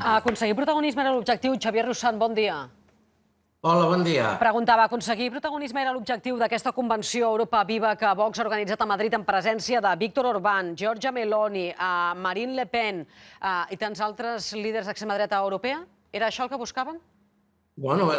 Aconseguir protagonisme era l'objectiu. Xavier Russant, bon dia. Hola, bon dia. Preguntava, aconseguir protagonisme era l'objectiu d'aquesta convenció Europa Viva que Vox ha organitzat a Madrid en presència de Víctor Orbán, Giorgia Meloni, Marine Le Pen i tants altres líders d'extrema dreta europea? Era això el que buscaven? Bueno,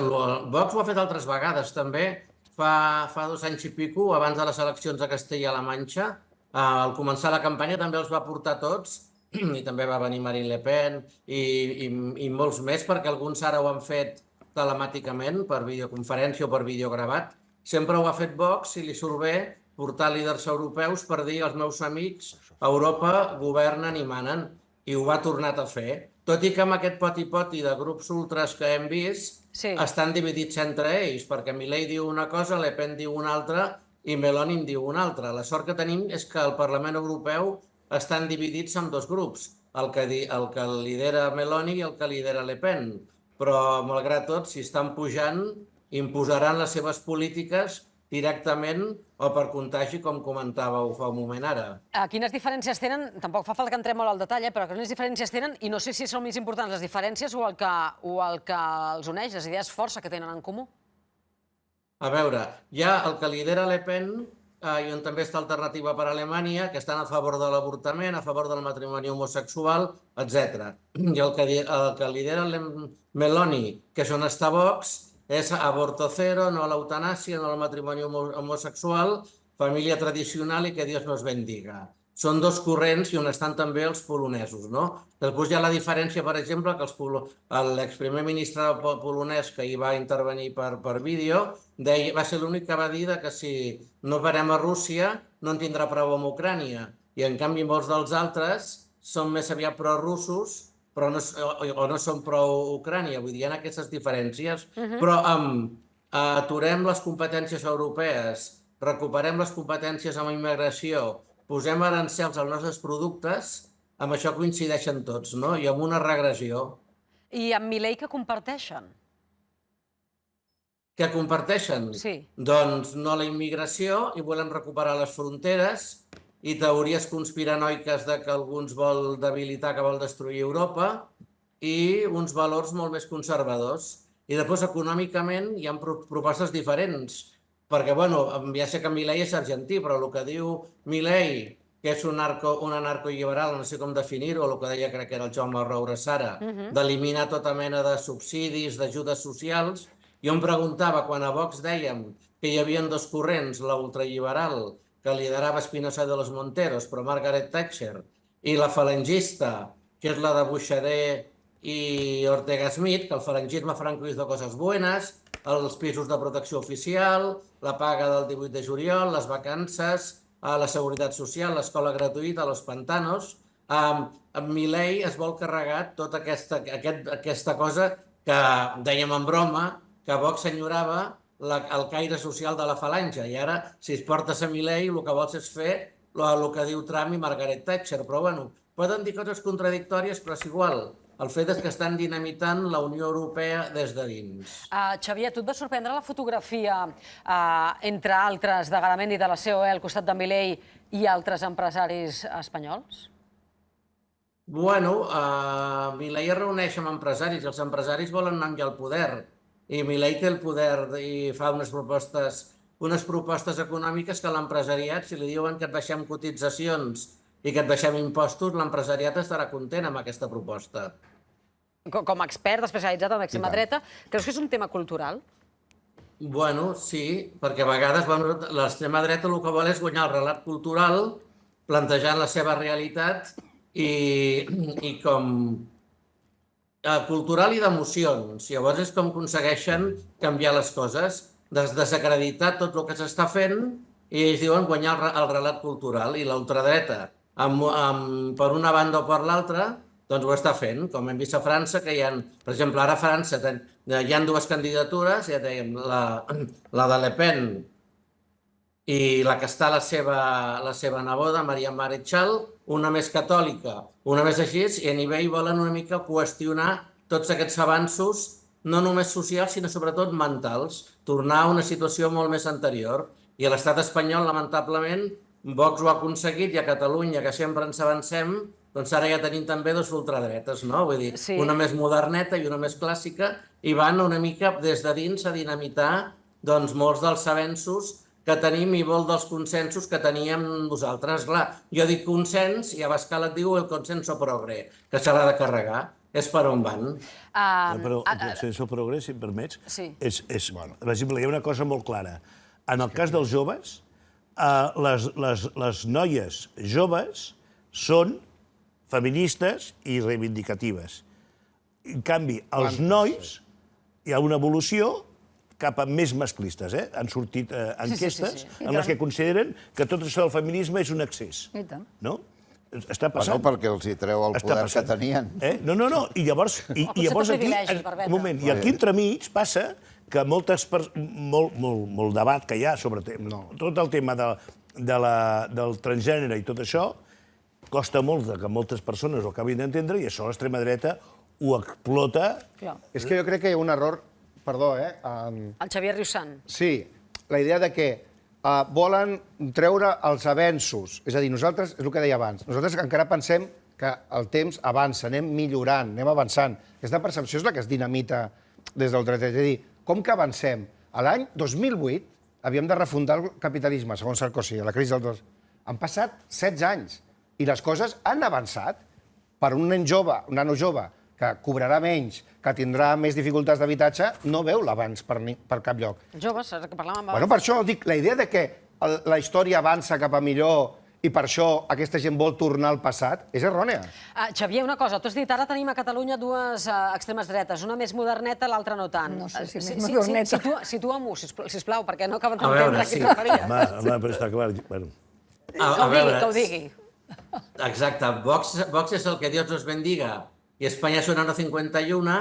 Vox ho ha fet altres vegades, també. Fa 2 anys i pico, abans de les eleccions a Castella-La Manxa, al començar la campanya també els va portar tots, i també va venir Marine Le Pen i molts més, perquè alguns ara ho han fet telemàticament, per videoconferència o per videogravat. Sempre ho ha fet Vox i li surt bé portar líders europeus per dir als meus amics a Europa governen i manen, i ho ha tornat a fer. Tot i que amb aquest poti-poti de grups ultras que hem vist, estan dividits entre ells, perquè Milei diu una cosa, Le Pen diu una altra i Meloni en diu una altra. La sort que tenim és que al Parlament Europeu estan dividits en 2 grups, el que lidera Meloni i el que lidera Le Pen. Però, malgrat tot, si estan pujant, imposaran les seves polítiques directament o per contagi, com comentàveu fa un moment ara. Quines diferències tenen? Tampoc fa falta que entrem molt al detall, però quines diferències tenen? I no sé si són més importants les diferències o el que els uneix, les idees força que tenen en comú. A veure, hi ha el que lidera Le Pen i on també està Alternativa per Alemanya, que estan a favor de l'avortament, a favor del matrimoni homosexual, etc. I el que lidera Meloni, que és on està Vox, és aborto cero, no a l'eutanàsia, no al matrimoni homosexual, família tradicional i que Dios nos bendiga. Són 2 corrents i on estan també els polonesos, no? Després hi ha la diferència, per exemple, que l'exprimer ministre polonès que hi va intervenir per vídeo va ser l'únic que va dir que si no parem a Rússia no en tindrà prou amb Ucrània. I en canvi molts dels altres són més aviat prorussos o no són prou Ucrània. Vull dir, hi ha aquestes diferències. Però aturem les competències europees, recuperem les competències amb immigració, posem arancels als nostres productes, amb això coincideixen tots, no? I amb una regressió. I amb Milei què comparteixen? Què comparteixen? Sí. Doncs no la immigració i volen recuperar les fronteres i teories conspiranoiques que alguns vol debilitar, que vol destruir Europa, i uns valors molt més conservadors. I després, econòmicament, hi ha propostes diferents, perquè, bueno, ja sé que Milei és argentí, però el que diu Milei, que és un anarcolliberal, no sé com definir-ho, el que deia, crec que era el Jaume Roure Sara, d'eliminar tota mena de subsidis, d'ajudes socials. Jo em preguntava, quan a Vox dèiem que hi havia 2 corrents, l'ultralliberal, que liderava Espinosa de los Monteros, però Margaret Thatcher, i la falangista, que és la de Buixader i Ortega Smith, que el falangisme franco hizo cosas buenas, els pisos de protecció oficial, la paga del 18 de juliol, les vacances, la seguretat social, l'escola gratuïta, los pantanos. Amb Milei es vol carregar tota aquesta cosa que dèiem en broma, que Vox enyorava el caire social de la falange. I ara, si es portes a Milei, el que vols és fer el que diu Trump i Margaret Thatcher. Però, bueno, poden dir coses contradictòries, però és igual. El fet és que estan dinamitant la Unió Europea des de dins. Xavier, tu et va sorprendre la fotografia, entre altres, de Garamendi de la COE al costat de Milei i altres empresaris espanyols? Bueno, Milei es reuneix amb empresaris i els empresaris volen anar al poder. I Milei té el poder i fa unes propostes econòmiques que l'empresariat, si li diuen que et baixem cotitzacions i que et baixem impostos, l'empresariat estarà content amb aquesta proposta. Com a expert especialitzat en l'extrema dreta, creus que és un tema cultural? Bueno, sí, perquè a vegades l'extrema dreta el que vol és guanyar el relat cultural, plantejant la seva realitat i com cultural i d'emocions. Llavors és com aconsegueixen canviar les coses, desacreditar tot el que s'està fent i ells diuen guanyar el relat cultural. I l'ultradreta, per una banda o per l'altra, doncs ho està fent, com hem vist a França, que hi ha, per exemple, ara a França hi ha 2 candidatures, ja dèiem, la de Le Pen i la que està la seva neboda, Maria Marechal, una més catòlica, una més així, i a nivell volen una mica qüestionar tots aquests avanços, no només socials, sinó sobretot mentals, tornar a una situació molt més anterior. I a l'estat espanyol, lamentablement, Vox ho ha aconseguit i a Catalunya, que sempre ens avancem, doncs ara ja tenim també dos ultradretes, no? Vull dir, Sí. una més moderneta i una més clàssica, i van una mica des de dins a dinamitar doncs, molts dels avenços que tenim i molts dels consensos que teníem nosaltres. Clar, jo dic consens i Abascal et diu el consenso progre, que se l'ha de carregar. És per on van. Però el consenso progrés, si em permets, Sí. per exemple, hi ha una cosa molt clara. En el cas dels joves, les noies joves són feministes i reivindicatives. En canvi, els nois, hi ha una evolució cap a més masclistes. Han sortit enquestes en les que consideren que tot això del feminisme és un excés. I tant. No? Està passant. Bueno, perquè els hi treu el poder que tenien. No. I llavors aquí, un moment, i aquí entremig passa que molt debat que hi ha sobre tot el tema del transgènere i tot això, costa molt que moltes persones ho acabin d'entendre i això l'extrema dreta ho explota. És que jo crec que hi ha un error, perdó, El Xavier Riusant. Sí, la idea de que volen treure els avenços. És a dir, nosaltres, és el que deia abans, nosaltres encara pensem que el temps avança, anem millorant, anem avançant. Aquesta percepció és la que es dinamita des del dret. És a dir, com que avancem? A l'any 2008 havíem de refundar el capitalisme, segons Sarkozy, a la crisi del 2. Han passat 16 anys i les coses han avançat. Per un nen jove, un nano jove, que cobrarà menys, que tindrà més dificultats d'habitatge, no veu l'avanç per cap lloc. Joves, ara que parlàvem Bueno, per això dic, la idea de que la història avança cap a millor i per això aquesta gent vol tornar al passat és errònia. Xavier, una cosa, tu has dit, ara tenim a Catalunya dues extremes dretes, una més moderneta, l'altra no tant. No sé si més moderneta. Situa-m'ho, sisplau, perquè no acaben A veure, d'entendre a qui et referies. Home, però està clar. Bueno. Que ho digui. Exacte, Vox és el que Dios nos bendiga i Espanya és una 51,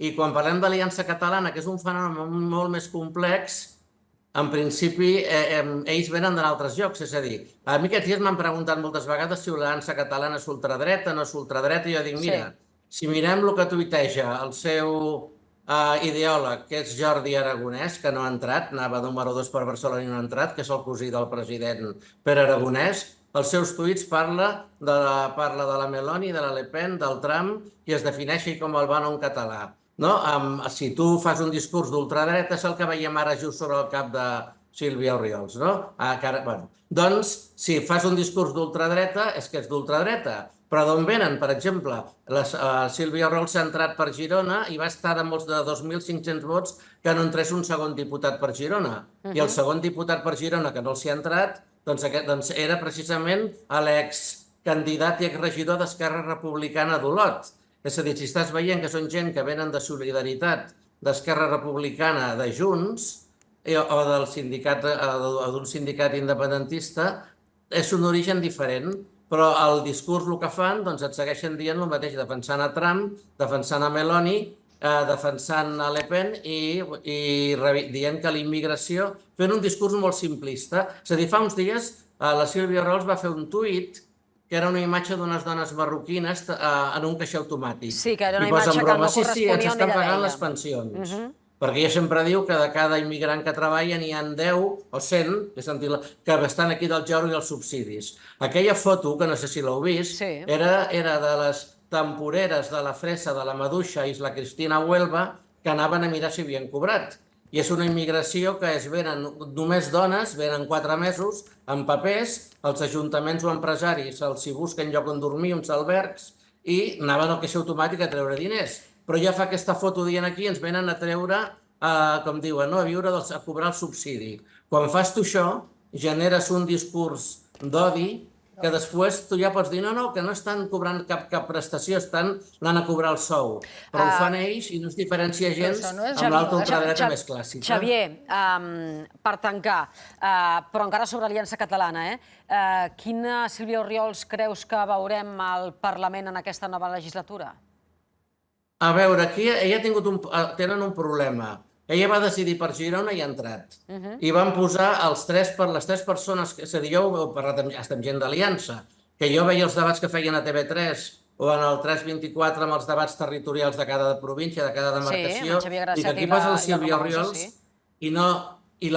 i quan parlem d'Aliança Catalana, que és un fenomen molt més complex, en principi ells venen d'altres llocs, és a dir, a mi aquests dies m'han preguntat moltes vegades si l'Aliança Catalana és ultradreta, no és ultradreta, i jo dic, mira, si mirem el que tuiteja el seu ideòleg, que és Jordi Aragonès, que no ha entrat, anava número 2 per Barcelona i no ha entrat, que és el cosí del president Pere Aragonès, els seus tuits parla de la Meloni, de la Le Pen, del Trump, i es defineix com el Bannon català. Si tu fas un discurs d'ultradreta, és el que veiem ara just sobre el cap de Sílvia Oriols. Doncs, si fas un discurs d'ultradreta, és que és d'ultradreta. Però d'on venen? Per exemple, Sílvia Oriols s'ha entrat per Girona i va estar de molts de 2.500 vots que no entrés un segon diputat per Girona. I el segon diputat per Girona que no els hi ha entrat doncs era precisament l'excandidat i exregidor d'Esquerra Republicana d'Olot. És a dir, si estàs veient que són gent que venen de Solidaritat, d'Esquerra Republicana, de Junts, o d'un sindicat independentista, és un origen diferent, però el discurs el que fan, doncs et segueixen dient el mateix, defensant a Trump, defensant a Meloni, defensant a Le Pen i dient que la immigració, fent un discurs molt simplista. És a dir, fa uns dies la Sílvia Oriols va fer un tuit que era una imatge d'unes dones marroquines en un caixer automàtic. Sí, que era una imatge que no corresponia on ella ens estan pagant deia. les pensions. Perquè ella sempre diu que de cada immigrant que treballa n'hi ha 10 o 100 que estan aquí del euro i els subsidis. Aquella foto, que no sé si l'heu vist, era de les temporeres de la Fresa, de la Maduixa i la Cristina Huelva, que anaven a mirar si havien cobrat. I és una immigració que venen només dones, venen 4 mesos, amb papers, els ajuntaments o empresaris els hi busquen lloc on dormir, uns albergs, i anaven al caixer automàtic a treure diners. Però ja fa aquesta foto dient aquí, ens venen a treure, com diuen, a viure, a cobrar el subsidi. Quan fas tu això, generes un discurs d'odi que després tu ja pots dir no, que no estan cobrant cap prestació, estan anant a cobrar el sou. Però ho fan ells i no es diferencia gens amb l'altra ultradreta més clàssica. Xavier, per tancar, però encara sobre Aliança Catalana, quina Sílvia Oriols creus que veurem al Parlament en aquesta nova legislatura? A veure, aquí tenen un problema. Ella va decidir per Girona i ha entrat. I van posar les 3 persones, és a dir, jo he parlat amb gent d'Aliança, que jo veia els debats que feien a TV3 o en el 324 amb els debats territorials de cada província, de cada demarcació, i que aquí posa la Sílvia Oriols i no I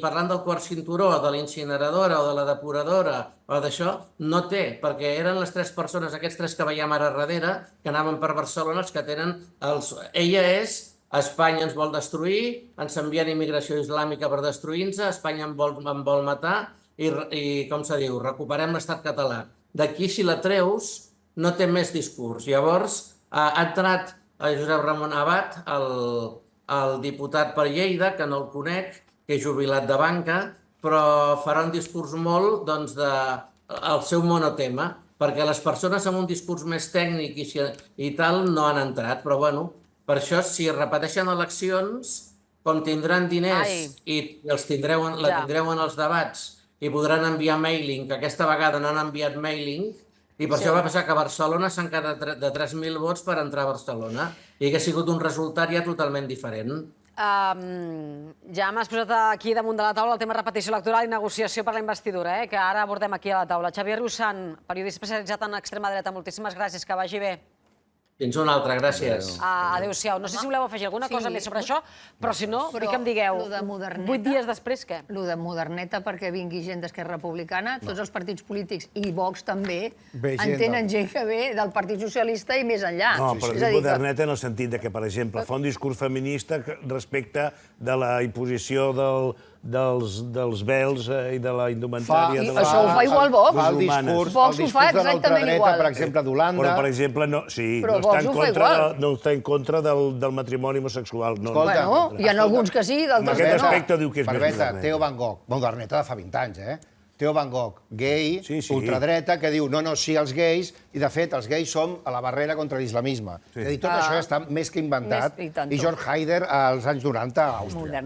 parlant del quart cinturó, de la incineradora o de la depuradora o d'això, no té, perquè eren les 3 persones, aquests 3 que veiem ara darrere, que anaven per Barcelona, els que tenen... Ella és, Espanya ens vol destruir, ens envien immigració islàmica per destruir-nos, Espanya em vol matar i com se diu, recuperem l'estat català. D'aquí, si la treus, no té més discurs. Llavors, ha entrat Josep Ramon Abad, el diputat per Lleida, que no el conec, que és jubilat de banca, però farà un discurs molt del seu monotema, perquè les persones amb un discurs més tècnic i tal no han entrat. Però, bueno, per això, si repeteixen eleccions, com tindran diners i la tindreu en els debats i podran enviar mailing, que aquesta vegada no han enviat mailing, i per això va passar que a Barcelona s'han quedat de 3.000 vots per entrar a Barcelona i que ha sigut un resultat ja totalment diferent. Ja m'has posat aquí damunt de la taula el tema repetició electoral i negociació per la investidura, que ara abordem aquí a la taula. Xavier Riusan, periodista especialitzat en extrema dreta, moltíssimes gràcies, que vagi bé. Fins una altra, gràcies. Adéu-siau. No sé si voleu afegir alguna cosa més sobre això, però si no, vull que em digueu, 8 dies després, què? Lo de Moderneta perquè vingui gent d'Esquerra Republicana, tots els partits polítics i Vox també, entenen gent que ve del Partit Socialista i més enllà. No, però dic Moderneta en el sentit que, per exemple, fa un discurs feminista respecte de la imposició dels vels i de la indumentària... Això ho fa igual Vox. Fa el discurs de l'ultradreta, per exemple, d'Holanda. Però, per exemple, sí, no està en contra del matrimoni homosexual. Bueno, hi ha alguns que sí, d'altres que no. En aquest aspecte diu que és més moderneta. Theo Van Gogh, moderneta de fa 20 anys, Theo Van Gogh, gay, ultradreta, que diu no, sí als gais, i de fet els gais som a la barrera contra l'islamisme. És a dir, tot això està més que inventat, i George Haider als anys 90 a Àustria.